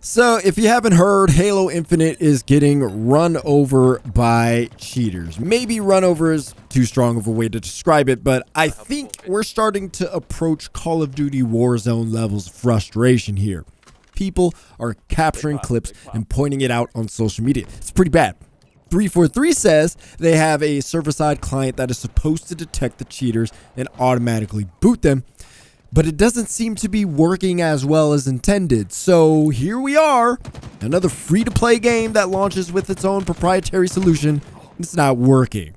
So if you haven't heard, Halo Infinite is getting run over by cheaters. Maybe run over is too strong of a way to describe it, but I think we're starting to approach Call of Duty Warzone levels of frustration here. People are capturing clips and pointing it out on social media. It's pretty bad. 343 says they have a server-side client that is supposed to detect the cheaters and automatically boot them, but it doesn't seem to be working as well as intended. So here we are, another free-to-play game that launches with its own proprietary solution. It's not working.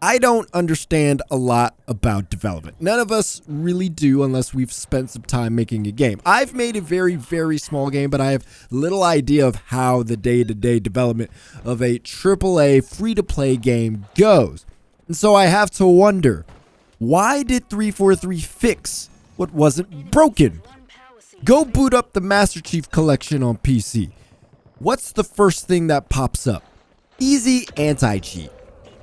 I don't understand a lot about development. None of us really do unless we've spent some time making a game. I've made a very, very small game, but I have little idea of how the day-to-day development of a AAA free-to-play game goes. And so I have to wonder, why did 343 fix what wasn't broken? Go boot up the Master Chief Collection on PC. What's the first thing that pops up? Easy anti-cheat.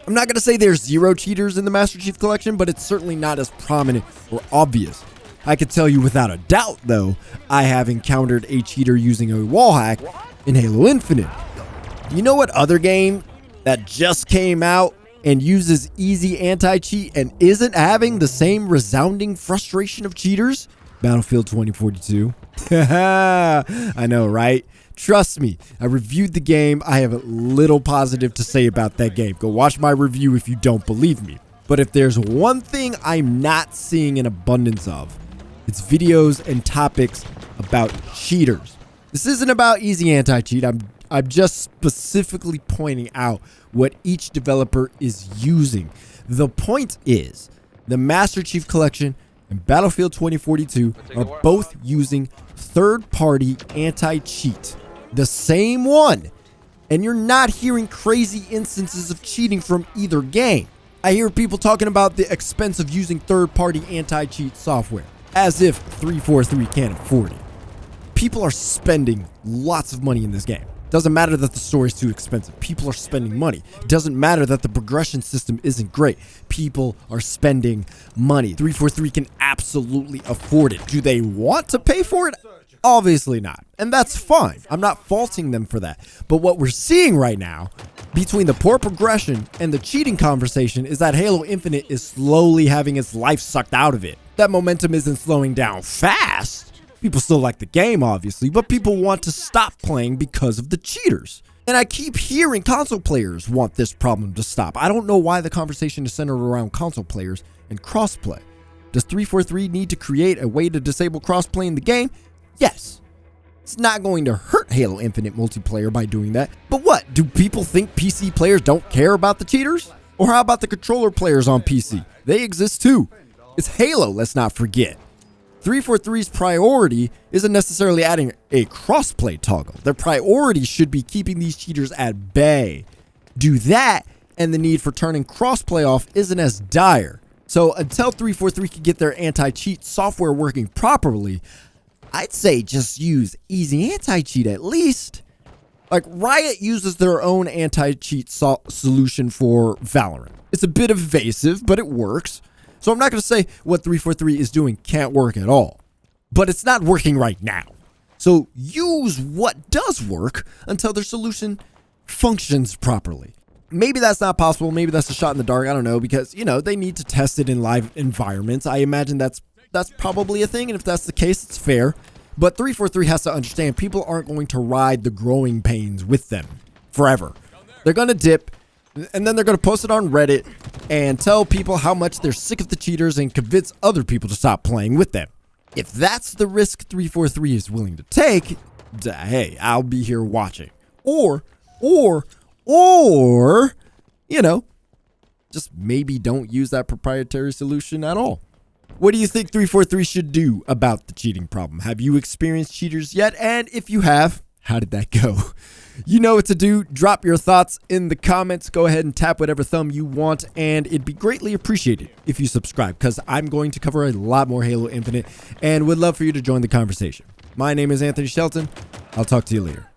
I'm not going to say there's zero cheaters in the Master Chief Collection, but it's certainly not as prominent or obvious. I could tell you without a doubt, though, I have encountered a cheater using a wall hack in Halo Infinite. You know what other game that just came out and uses easy anti-cheat and isn't having the same resounding frustration of cheaters? Battlefield 2042. I know, right? Trust me, I reviewed the game. I have little positive to say about that game. Go watch my review if you don't believe me. But if there's one thing I'm not seeing an abundance of, it's videos and topics about cheaters. This isn't about easy anti-cheat. I'm just specifically pointing out what each developer is using. The point is, the Master Chief Collection and Battlefield 2042 are both using third-party anti-cheat. The same one. And you're not hearing crazy instances of cheating from either game. I hear people talking about the expense of using third-party anti-cheat software, as if 343 can't afford it. People are spending lots of money in this game. Doesn't matter that the story is too expensive. People are spending money. It doesn't matter that the progression system isn't great. People are spending money. 343 can absolutely afford it. Do they want to pay for it? Obviously not. And that's fine. I'm not faulting them for that. But what we're seeing right now, between the poor progression and the cheating conversation, is that Halo Infinite is slowly having its life sucked out of it. That momentum isn't slowing down fast. People still like the game, obviously, but people want to stop playing because of the cheaters. And I keep hearing console players want this problem to stop. I don't know why the conversation is centered around console players and crossplay. Does 343 need to create a way to disable crossplay in the game? Yes. It's not going to hurt Halo Infinite multiplayer by doing that. But what? Do people think PC players don't care about the cheaters? Or how about the controller players on PC? They exist too. It's Halo, let's not forget. 343's priority isn't necessarily adding a crossplay toggle. Their priority should be keeping these cheaters at bay. Do that, and the need for turning crossplay off isn't as dire. So until 343 can get their anti-cheat software working properly, I'd say just use easy anti-cheat at least. Like, Riot uses their own anti-cheat solution for Valorant. It's a bit evasive, but it works. So I'm not going to say what 343 is doing can't work at all. But it's not working right now. So use what does work until their solution functions properly. Maybe that's not possible. Maybe that's a shot in the dark. I don't know, because, you know, they need to test it in live environments. I imagine that's probably a thing, and if that's the case, it's fair. But 343 has to understand people aren't going to ride the growing pains with them forever. They're going to dip, and then they're going to post it on Reddit and tell people how much they're sick of the cheaters and convince other people to stop playing with them. If that's the risk 343 is willing to take, hey, I'll be here watching. Or, you know, just maybe don't use that proprietary solution at all. What do you think 343 should do about the cheating problem? Have you experienced cheaters yet? And if you have, how did that go? You know what to do. Drop your thoughts in the comments. Go ahead and tap whatever thumb you want, and it'd be greatly appreciated if you subscribe, because I'm going to cover a lot more Halo Infinite and would love for you to join the conversation. My name is Anthony Shelton. I'll talk to you later.